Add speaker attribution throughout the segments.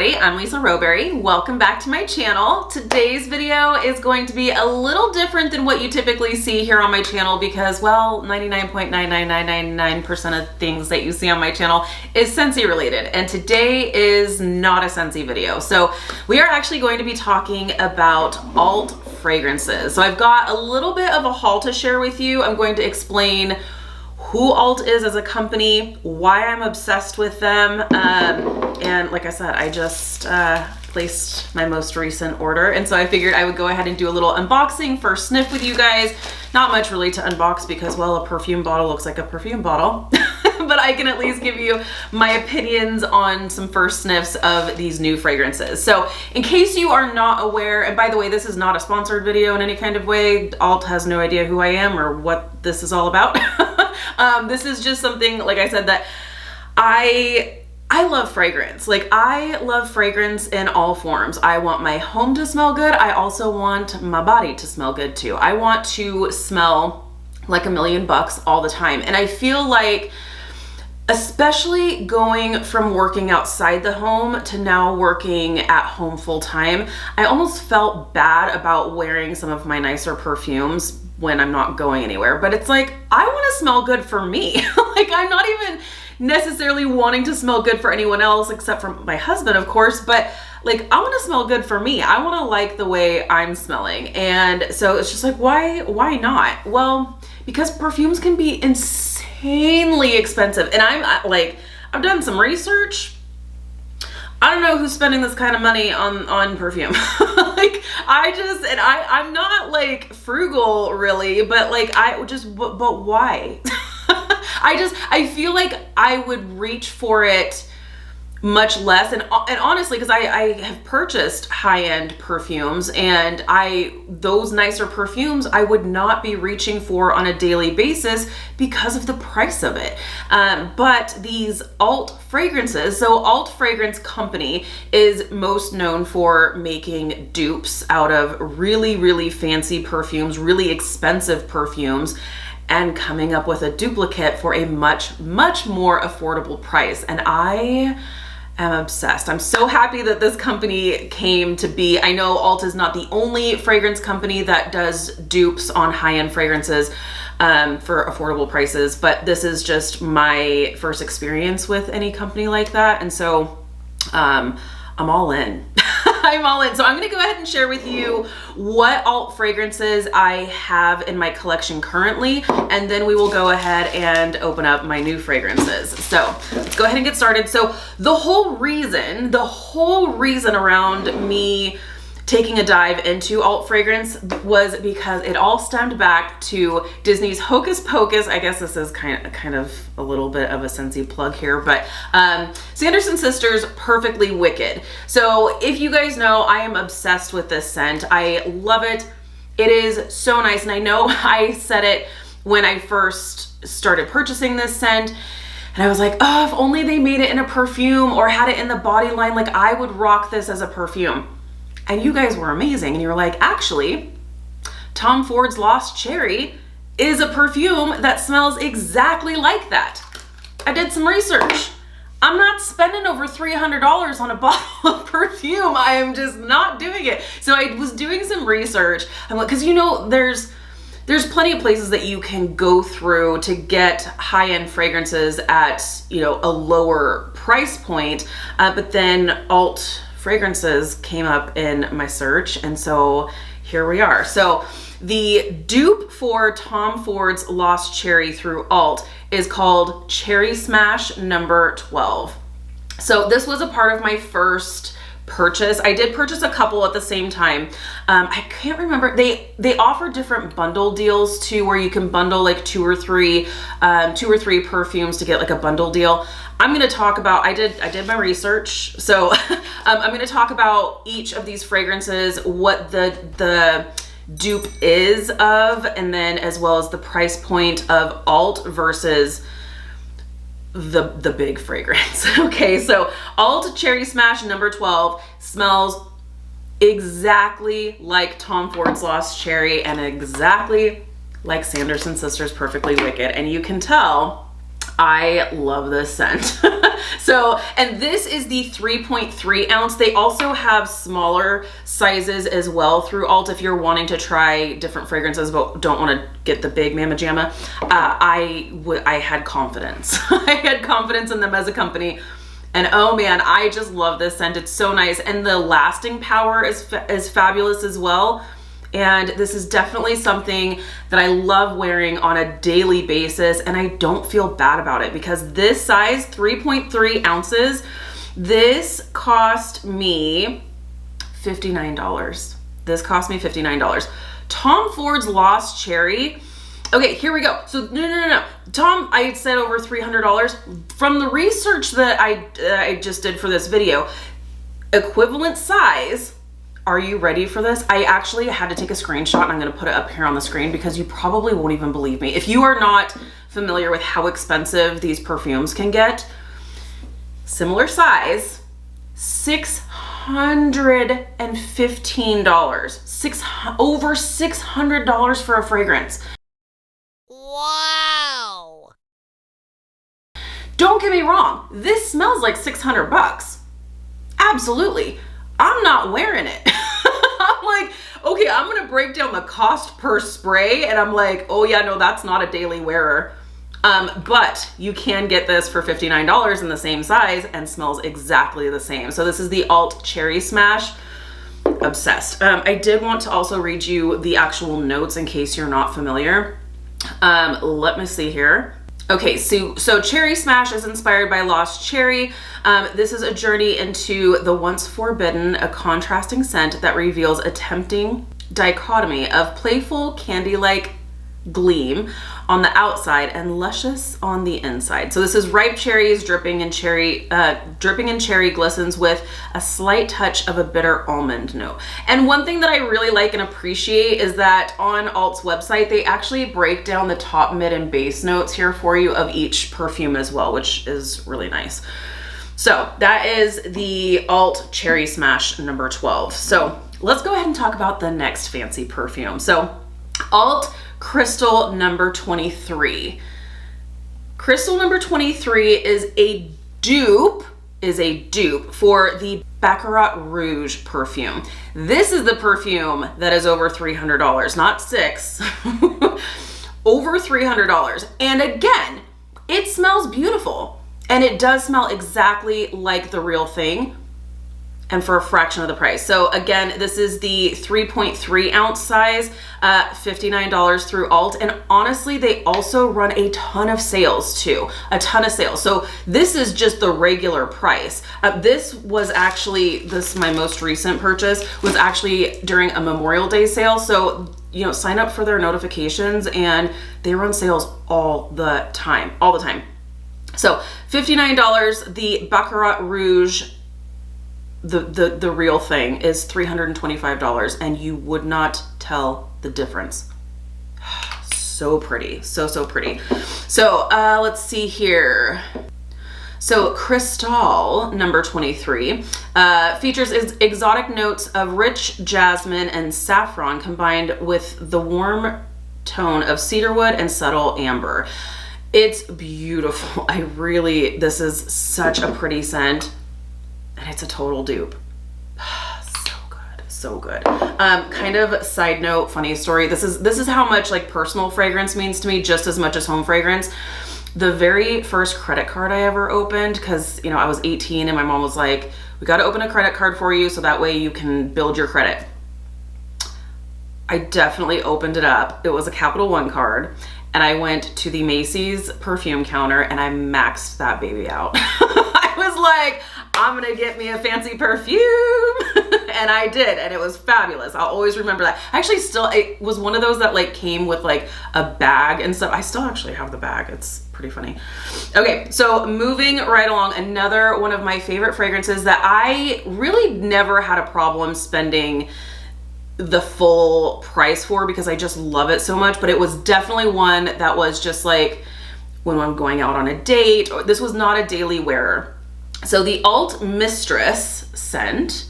Speaker 1: everybody, I'm Lisa Rowberry. Welcome back to my channel. Today's video is going to be a little different than what you typically see here on my channel because, well, 99.99999% of things that you see on my channel is Scentsy related, and today is not a Scentsy video. So we are actually going to be talking about ALT fragrances. So I've got a little bit of a haul to share with you. I'm going to explain who ALT is as a company, why I'm obsessed with them, and like I said, I just placed my most recent order, and so I figured I would go ahead and do a little unboxing, first sniff with you guys. Not much really to unbox because, well, a perfume bottle looks like a perfume bottle, but I can at least give you my opinions on some first sniffs of these new fragrances. So in case you are not aware, and by the way, this is not a sponsored video in any kind of way, ALT has no idea who I am or what this is all about. This is just something, like I said, that I love fragrance. Like, I love fragrance in all forms. I want my home to smell good. I also want my body to smell good too. I want to smell like $1,000,000 all the time. And I feel like, especially going from working outside the home to now working at home full time, I almost felt bad about wearing some of my nicer perfumes when I'm not going anywhere. But it's like, I want to smell good for me. Like, I'm not even necessarily wanting to smell good for anyone else except for my husband, of course, but like, I want to smell good for me. I want to like the way I'm smelling. And so it's just like, why not? Well, because perfumes can be insanely expensive. And I've done some research. I don't know who's spending this kind of money on perfume. Like, I'm not like frugal really, but like, but why? I feel like I would reach for it much less, and honestly, because I have purchased high-end perfumes, and those nicer perfumes I would not be reaching for on a daily basis because of the price of it. But these ALT fragrances, so ALT Fragrance Company is most known for making dupes out of really, really fancy perfumes, really expensive perfumes, and coming up with a duplicate for a much, much more affordable price. And I am obsessed. I'm so happy that this company came to be. I know ALT is not the only fragrance company that does dupes on high-end fragrances for affordable prices, but this is just my first experience with any company like that. And so I'm all in. I'm all in. So I'm going to go ahead and share with you what ALT fragrances I have in my collection currently, and then we will go ahead and open up my new fragrances. So let's go ahead and get started. So the whole reason around me taking a dive into ALT fragrance was because it all stemmed back to Disney's Hocus Pocus. I guess this is kind of a little bit of a Scentsy plug here, but Sanderson Sisters Perfectly Wicked. So if you guys know, I am obsessed with this scent. I love it. It is so nice, and I know I said it when I first started purchasing this scent, and I was like, oh, if only they made it in a perfume or had it in the body line, like I would rock this as a perfume. And you guys were amazing, and you were like, actually, Tom Ford's Lost Cherry is a perfume that smells exactly like that. I did some research. I'm not spending over $300 on a bottle of perfume. I am just not doing it. So I was doing some research, because you know, there's plenty of places that you can go through to get high-end fragrances at, you know, a lower price point, but then ALT fragrances came up in my search, and so here we are. So the dupe for Tom Ford's Lost Cherry through ALT is called Cherry Smash number 12. So this was a part of my first purchase. I did purchase a couple at the same time. I can't remember. They offer different bundle deals too, where you can bundle like two or three perfumes to get like a bundle deal. I'm going to talk about, I did my research. So I'm going to talk about each of these fragrances, what the dupe is of, and then as well as the price point of ALT versus the big fragrance. Okay, so ALT Cherry Smash number 12 smells exactly like Tom Ford's Lost Cherry and exactly like Sanderson Sisters Perfectly Wicked. And you can tell I love this scent. So, and this is the 3.3 ounce. They also have smaller sizes as well through ALT if you're wanting to try different fragrances but don't want to get the big Mama Jamma. I had confidence. I had confidence in them as a company. And oh man, I just love this scent. It's so nice. And the lasting power is fabulous as well. And this is definitely something that I love wearing on a daily basis, and I don't feel bad about it because this size, 3.3 ounces, this cost me $59. This cost me $59. Tom Ford's Lost Cherry. Okay, here we go. So no. Tom, I said over $300. From the research that I just did for this video, equivalent size. Are you ready for this? I actually had to take a screenshot and I'm gonna put it up here on the screen because you probably won't even believe me. If you are not familiar with how expensive these perfumes can get, similar size, $615. Over $600 for a fragrance.
Speaker 2: Wow.
Speaker 1: Don't get me wrong, this smells like 600 bucks. Absolutely. I'm not wearing it. I'm like, okay, I'm gonna break down the cost per spray and I'm like, oh yeah, no, that's not a daily wearer. But you can get this for $59 in the same size and smells exactly the same. So this is the ALT Cherry Smash. Obsessed. I did want to also read you the actual notes in case you're not familiar. Let me see here. Okay, so Cherry Smash is inspired by Lost Cherry. This is a journey into the once forbidden, a contrasting scent that reveals a tempting dichotomy of playful candy-like gleam on the outside and luscious on the inside. So this is ripe cherries dripping in cherry glistens with a slight touch of a bitter almond note. And one thing that I really like and appreciate is that on ALT's website, they actually break down the top, mid, and base notes here for you of each perfume as well, which is really nice. So that is the ALT Cherry Smash number 12. So let's go ahead and talk about the next fancy perfume. So ALT Crystal number 23. Crystal number 23 is a dupe for the Baccarat Rouge perfume. This is the perfume that is over $300, not $600, over $300. And again, it smells beautiful and it does smell exactly like the real thing and for a fraction of the price. So again, this is the 3.3 ounce size, $59 through ALT. And honestly, they also run a ton of sales too, a ton of sales. So this is just the regular price. This my most recent purchase was actually during a Memorial Day sale. So, you know, sign up for their notifications and they run sales all the time. So $59, the Baccarat Rouge, the real thing, is $325 and you would not tell the difference. So pretty, so pretty. So let's see here. So Cristal number 23 features exotic notes of rich jasmine and saffron combined with the warm tone of cedarwood and subtle amber. It's beautiful. This is such a pretty scent. And it's a total dupe. So good. Kind of side note, funny story. This is how much like personal fragrance means to me, just as much as home fragrance. The very first credit card I ever opened, because, you know, I was 18 and my mom was like, we got to open a credit card for you so that way you can build your credit. I definitely opened it up. It was a Capital One card. And I went to the Macy's perfume counter and I maxed that baby out. I was like, I'm gonna get me a fancy perfume. And I did, and it was fabulous. I'll always remember that. Actually, it was one of those that like came with like a bag and stuff. I still actually have the bag. It's pretty funny. Okay, so moving right along, another one of my favorite fragrances that I really never had a problem spending the full price for because I just love it so much, but it was definitely one that was just like when I'm going out on a date, or this was not a daily wearer. So the ALT Mistress scent,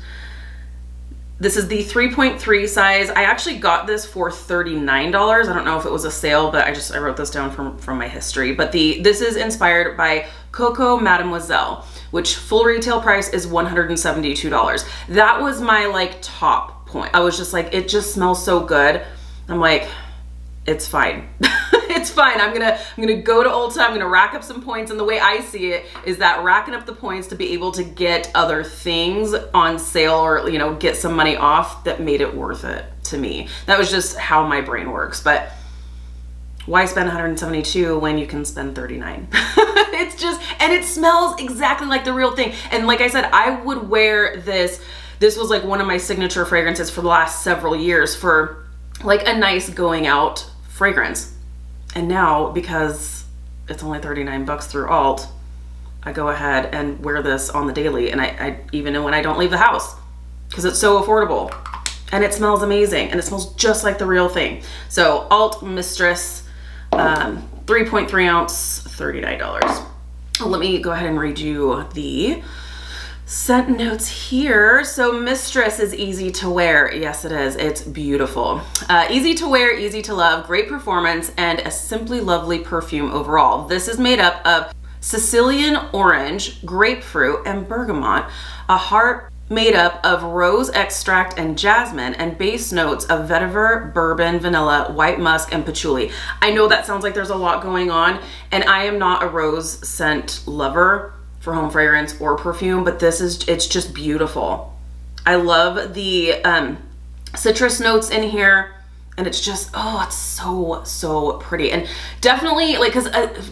Speaker 1: This is the 3.3 size. I actually got this for $39. I don't know if it was a sale, but I wrote this down from my history. But this is inspired by Coco Mademoiselle, which full retail price is $172. That was my like top point. I was just like, it just smells so good. I'm like, it's fine. It's fine. I'm gonna go to Ulta. I'm gonna rack up some points, and the way I see it is that racking up the points to be able to get other things on sale, or you know, get some money off, that made it worth it to me. That was just how my brain works. But why spend 172 when you can spend 39? It's just, and it smells exactly like the real thing. And like I said, I would wear this. This was like one of my signature fragrances for the last several years, for like a nice going out fragrance. And now, because it's only 39 bucks through ALT, I go ahead and wear this on the daily, and I even when I don't leave the house, because it's so affordable and it smells amazing, and it smells just like the real thing. So ALT Mistress, 3.3 ounce, $39. Let me go ahead and read you the scent notes here. So Mistress is easy to wear. Yes, it is. It's beautiful. Easy to wear, easy to love, great performance, and a simply lovely perfume overall. This is made up of Sicilian orange, grapefruit, and bergamot, a heart made up of rose extract and jasmine, and base notes of vetiver, bourbon, vanilla, white musk, and patchouli. I know that sounds like there's a lot going on, and I am not a rose scent lover for home fragrance or perfume, but it's just beautiful. I love the citrus notes in here, and it's just, oh, it's so pretty. And definitely, like, because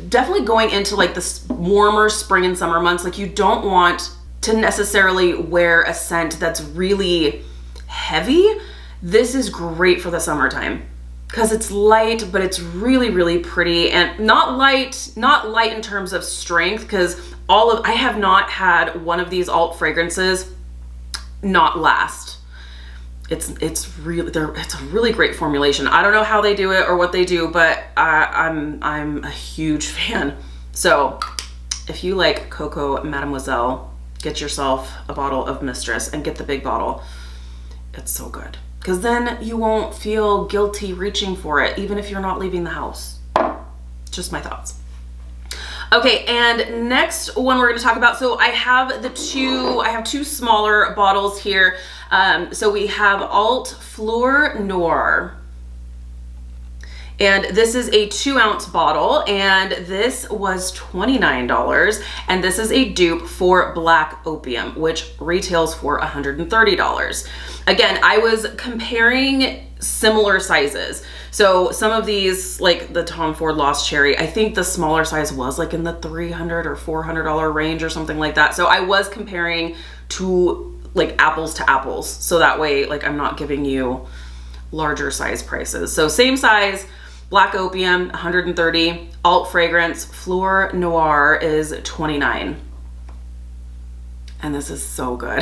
Speaker 1: definitely going into like the warmer spring and summer months, like, you don't want to necessarily wear a scent that's really heavy. This is great for the summertime because it's light, but it's really pretty, and not light in terms of strength, because I have not had one of these ALT fragrances not last. It's a really great formulation. I don't know how they do it or what they do, but I'm a huge fan. So if you like Coco Mademoiselle, get yourself a bottle of Mistress and get the big bottle. It's so good, because then you won't feel guilty reaching for it, even if you're not leaving the house. Just my thoughts. Okay, and next one we're going to talk about, so I have two smaller bottles here. So we have ALT Fleur Noir, and this is a 2 ounce bottle, and this was $29, and this is a dupe for Black Opium, which retails for $130. Again, I was comparing similar sizes. So some of these, like the Tom Ford Lost Cherry, I think the smaller size was like in the $300 or $400 range or something like that. So I was comparing to like apples to apples. So that way, like, I'm not giving you larger size prices. So same size, Black Opium, 130, ALT fragrance, Fleur Noir is 29. And this is so good.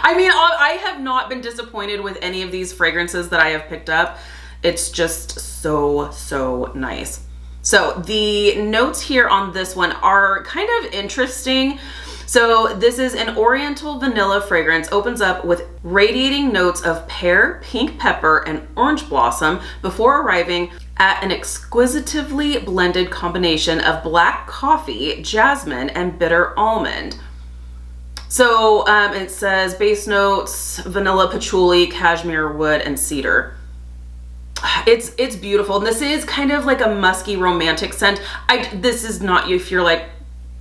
Speaker 1: I mean, I have not been disappointed with any of these fragrances that I have picked up. It's just so nice. So the notes here on this one are kind of interesting. So this is an oriental vanilla fragrance, opens up with radiating notes of pear, pink pepper, and orange blossom before arriving at an exquisitively blended combination of black coffee, jasmine, and bitter almond. So it says base notes, vanilla, patchouli, cashmere wood, and cedar. It's beautiful. And this is kind of like a musky romantic scent. This is not, if you're like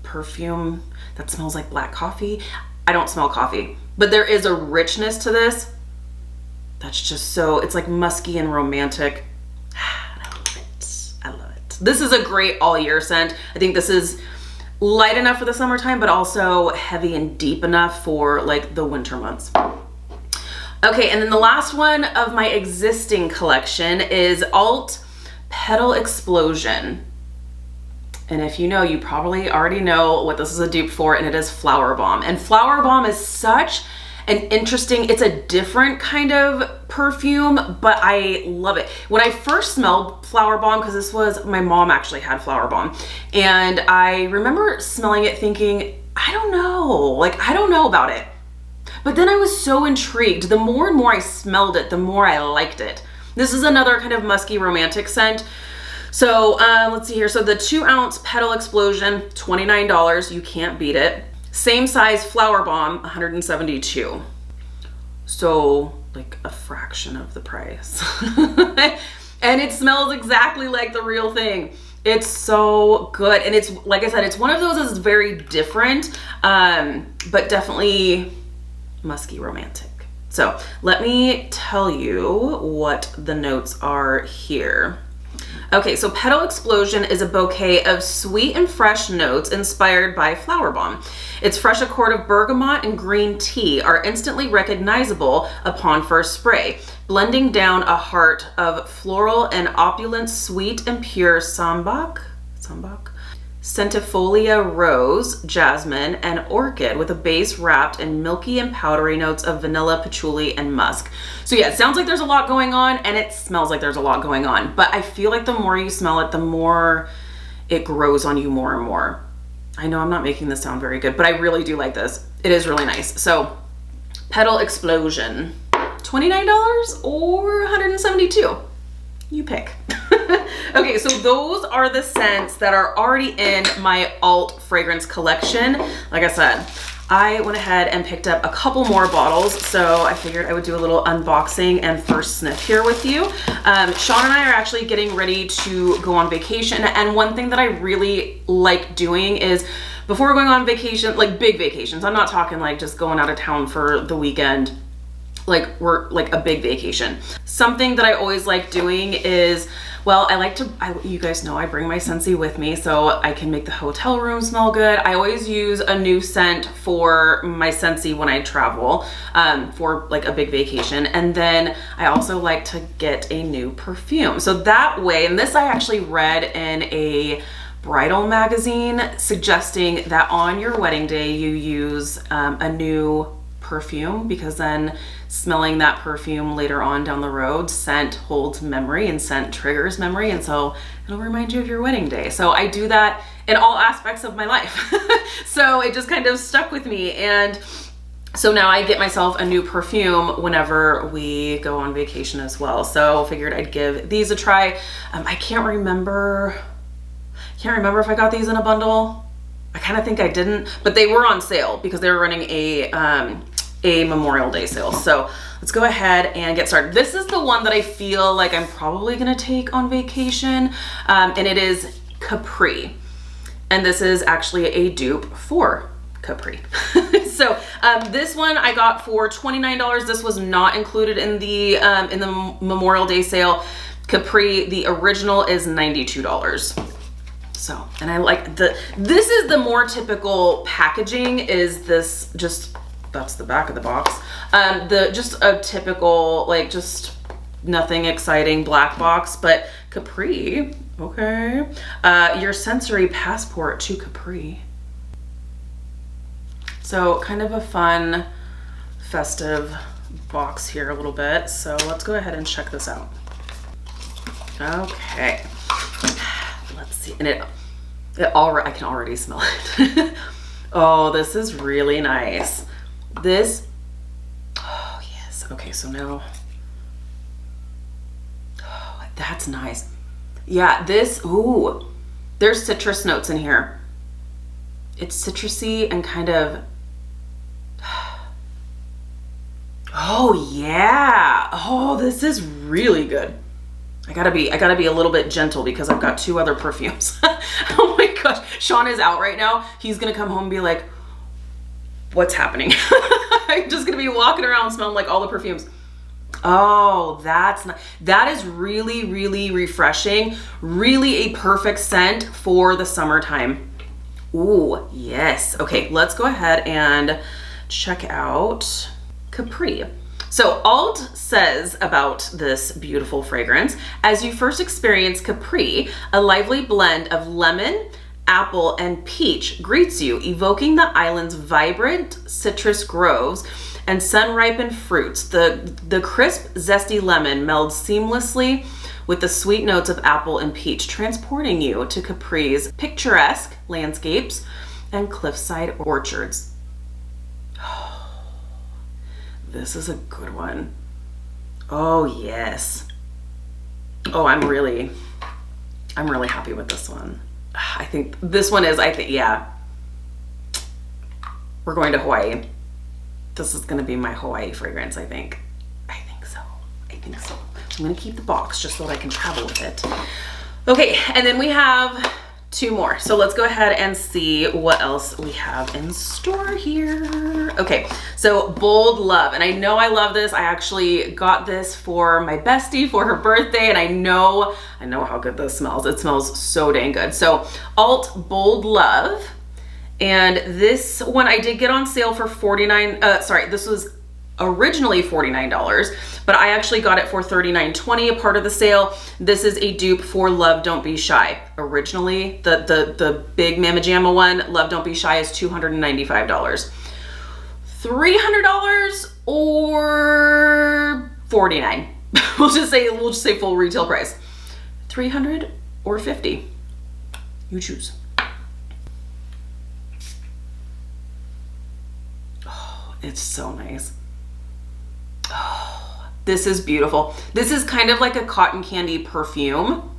Speaker 1: perfume that smells like black coffee. I don't smell coffee, but there is a richness to this that's just so, it's like musky and romantic. I love it. I love it. This is a great all year scent. I think this is light enough for the summertime, but also heavy and deep enough for like the winter months. Okay, and then the last one of my existing collection is ALT Petal Explosion. And if you know, you probably already know what this is a dupe for, and it is Flower Bomb. And Flower Bomb is such an interesting, it's a different kind of perfume, but I love it. When I first smelled Flower Bomb, because this was, my mom actually had Flower Bomb, and I remember smelling it thinking, I don't know about it. But then I was so intrigued. The more and more I smelled it, the more I liked it. This is another kind of musky romantic scent. So let's see here. So the 2-ounce Petal Explosion, $29. You can't beat it. Same size Flower Bomb, $172. So like a fraction of the price. And it smells exactly like the real thing. It's so good. And it's, like I said, it's one of those that's very different, but definitely musky romantic. So let me tell you what the notes are here. Okay, so Petal Explosion is a bouquet of sweet and fresh notes inspired by Flower Bomb. Its fresh accord of bergamot and green tea are instantly recognizable upon first spray, blending down a heart of floral and opulent sweet and pure sambac, centifolia, rose, jasmine, and orchid, with a base wrapped in milky and powdery notes of vanilla, patchouli, and musk. So yeah, it sounds like there's a lot going on, and it smells like there's a lot going on, but I feel like the more you smell it, the more it grows on you more and more. I know I'm not making this sound very good, but I really do like this. It is really nice. So Petal Explosion, $29 or $172. You pick. Okay, so those are the scents that are already in my ALT fragrance collection. Like I said, I went ahead and picked up a couple more bottles, so I figured I would do a little unboxing and first sniff here with you. Sean and I are actually getting ready to go on vacation, and one thing that I really like doing is before going on vacation, like big vacations, I'm not talking like just going out of town for the weekend, like we're like a big vacation. Something that I always like doing is, well, you guys know I bring my Scentsy with me so I can make the hotel room smell good. I always use a new scent for my Scentsy when I travel for like a big vacation. And then I also like to get a new perfume. So that way, and this I actually read in a bridal magazine suggesting that on your wedding day you use a new perfume, because then smelling that perfume later on down the road, scent holds memory and scent triggers memory, and so it'll remind you of your wedding day. So I do that in all aspects of my life. So it just kind of stuck with me, and so now I get myself a new perfume whenever we go on vacation as well. So figured I'd give these a try. I can't remember if I got these in a bundle. I kind of think I didn't, but they were on sale because they were running a Memorial Day sale. So let's go ahead and get started. This is the one that I feel like I'm probably gonna take on vacation, and it is Capri. And this is actually a dupe for Capri. So this one I got for $29. This was not included in the Memorial Day sale. Capri, the original, is $92. So, and I like this is the more typical packaging, is this just, that's the back of the box. Just a typical, like, just nothing exciting black box, but Capri, okay. Your sensory passport to Capri. So kind of a fun, festive box here a little bit. So let's go ahead and check this out. Okay. Let's see, and I can already smell it. Oh, this is really nice. Oh yes, okay, so now, oh, that's nice. Yeah, ooh, there's citrus notes in here. It's citrusy and kind of, oh yeah, oh, this is really good. I gotta be a little bit gentle because I've got 2 other perfumes. Oh my gosh, Sean is out right now. He's gonna come home and be like, what's happening? I'm just gonna be walking around smelling like all the perfumes. Oh, that is really, really refreshing. Really a perfect scent for the summertime. Ooh, yes. Okay, let's go ahead and check out Capri. So ALT says about this beautiful fragrance: as you first experience Capri, a lively blend of lemon, apple, and peach greets you, evoking the island's vibrant citrus groves and sun-ripened fruits. The crisp, zesty lemon melds seamlessly with the sweet notes of apple and peach, transporting you to Capri's picturesque landscapes and cliffside orchards. This is a good one. Oh yes. Oh, I'm really happy with this one. I think this one is, yeah. We're going to Hawaii. This is gonna be my Hawaii fragrance, I think. I think so. I'm gonna keep the box just so that I can travel with it. Okay, and then we have 2 more. So let's go ahead and see what else we have in store here. Okay, so Bold Love, and I know I love this. I actually got this for my bestie for her birthday, and I know how good this smells. It smells so dang good. So ALT Bold Love, and this one I did get on sale for this was originally $49, but I actually got it for $39.20, a part of the sale. This is a dupe for Love Don't Be Shy. Originally, the big Mama Jamma one, Love Don't Be Shy, is $295. $300 or $49. We'll just say full retail price. $300 or $50. You choose. Oh, it's so nice. Oh, this is beautiful. This is kind of like a cotton candy perfume,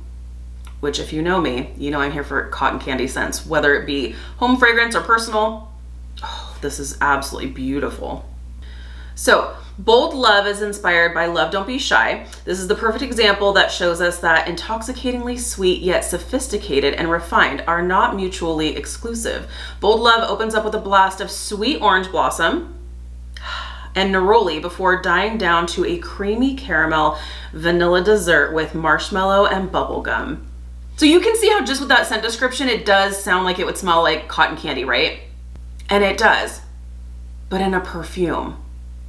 Speaker 1: which if you know me, you know I'm here for cotton candy scents, whether it be home fragrance or personal. Oh, this is absolutely beautiful. So Bold Love is inspired by Love Don't Be Shy. This is the perfect example that shows us that intoxicatingly sweet yet sophisticated and refined are not mutually exclusive. Bold Love opens up with a blast of sweet orange blossom and neroli before dying down to a creamy caramel vanilla dessert with marshmallow and bubble gum. So you can see how just with that scent description, it does sound like it would smell like cotton candy, right? And it does, but in a perfume.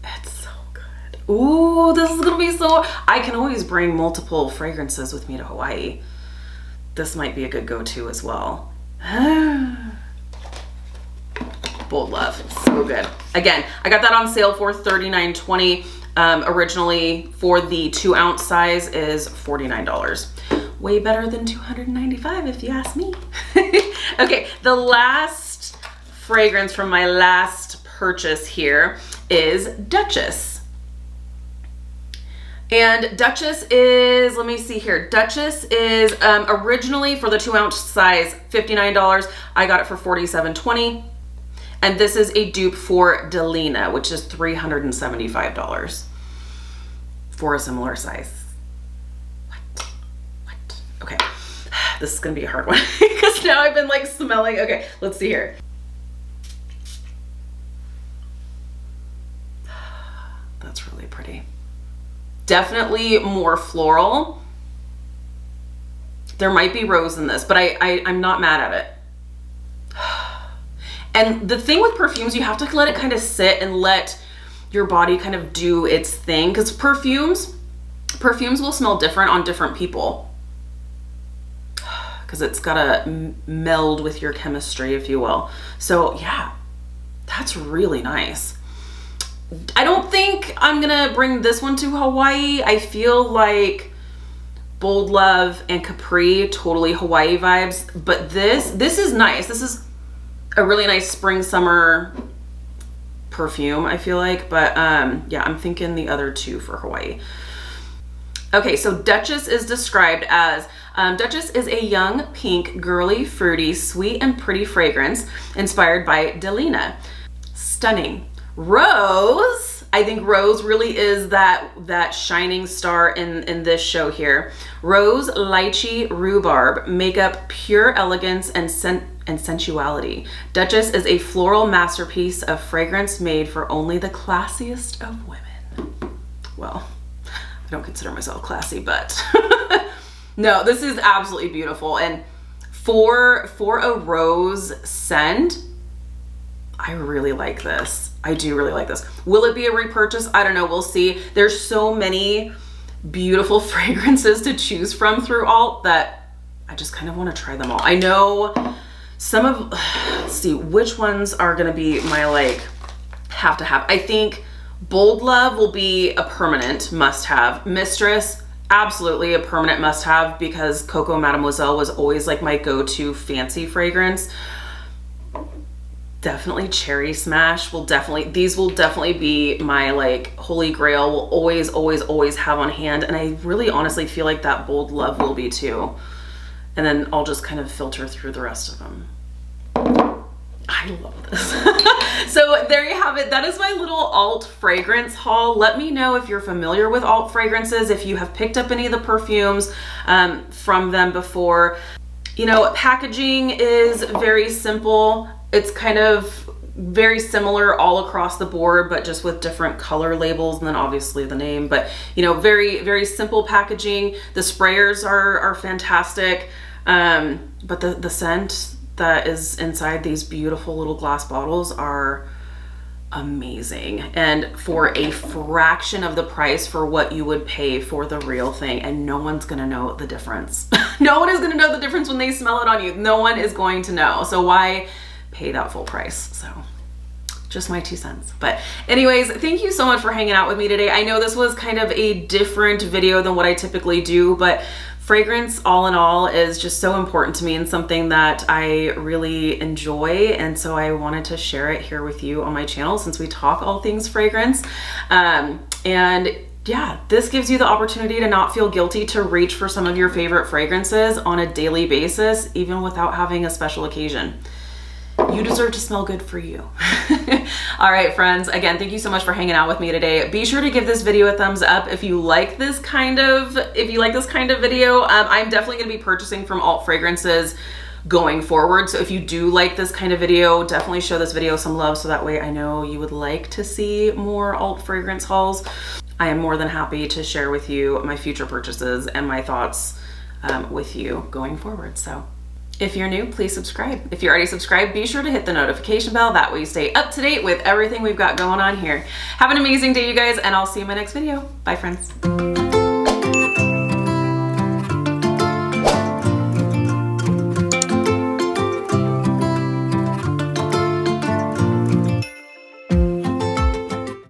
Speaker 1: It's so good. Ooh, this is gonna be so, I can always bring multiple fragrances with me to Hawaii. This might be a good go-to as well. Bold Love, so good. Again, I got that on sale for $39.20. Originally for the 2-ounce size is $49. Way better than $295 if you ask me. Okay, the last fragrance from my last purchase here is Duchess. And Duchess is, let me see here. Duchess is originally for the 2-ounce size, $59. I got it for $47.20. And this is a dupe for Delina, which is $375 for a similar size. What? Okay, this is gonna be a hard one because now I've been like smelling. Okay, let's see here. That's really pretty. Definitely more floral. There might be rose in this, but I'm not mad at it. And the thing with perfumes, you have to let it kind of sit and let your body kind of do its thing, because perfumes will smell different on different people, because it's gotta meld with your chemistry, if you will. So yeah, that's really nice. I don't think I'm gonna bring this one to Hawaii. I feel like Bold Love and Capri, totally Hawaii vibes, but this is nice. This is a really nice spring summer perfume, I feel like, but yeah, I'm thinking the other 2 for Hawaii. Okay, so Duchess is described as Duchess is a young, pink, girly, fruity, sweet, and pretty fragrance inspired by Delina. Stunning. Rose, I think Rose really is that shining star in this show here. Rose, lychee, rhubarb make up pure elegance and sensuality. Duchess is a floral masterpiece of fragrance made for only the classiest of women. Well, I don't consider myself classy, but no, this is absolutely beautiful. And for a rose scent, I really like this. I do really like this. Will it be a repurchase? I don't know. We'll see. There's so many beautiful fragrances to choose from through ALT that I just kind of want to try them all. I know some of, let's see, which ones are going to be my like have to have. I think Bold Love will be a permanent must have. Mistress, absolutely a permanent must have, because Coco Mademoiselle was always like my go-to fancy fragrance. Definitely Cherry Smash these will definitely be my like holy grail. Will always have on hand. And I really honestly feel like that Bold Love will be too. And then I'll just kind of filter through the rest of them. I love this. So there you have it. That is my little alt fragrance haul. Let me know if you're familiar with alt fragrances, if you have picked up any of the perfumes from them before. You know, packaging is very simple. It's kind of very similar all across the board, but just with different color labels and then obviously the name. But you know, very simple packaging. The sprayers are fantastic. But the scent that is inside these beautiful little glass bottles are amazing, and for a fraction of the price for what you would pay for the real thing. And no one's gonna know the difference. No one is gonna know the difference when they smell it on you. No one is going to know. So why pay that full price? So just my 2 cents. But anyways, thank you so much for hanging out with me today. I know this was kind of a different video than what I typically do, but fragrance all in all is just so important to me and something that I really enjoy. And so I wanted to share it here with you on my channel since we talk all things fragrance. And yeah, this gives you the opportunity to not feel guilty to reach for some of your favorite fragrances on a daily basis, even without having a special occasion. You deserve to smell good for you. All right, friends, again, thank you so much for hanging out with me today. Be sure to give this video a thumbs up if you like this kind of video. I'm definitely gonna be purchasing from Alt Fragrances going forward. So if you do like this kind of video, definitely show this video some love so that way I know you would like to see more Alt Fragrance hauls. I am more than happy to share with you my future purchases and my thoughts with you going forward. So if you're new, please subscribe. If you're already subscribed, be sure to hit the notification bell. That way you stay up to date with everything we've got going on here. Have an amazing day, you guys, and I'll see you in my next video. Bye, friends.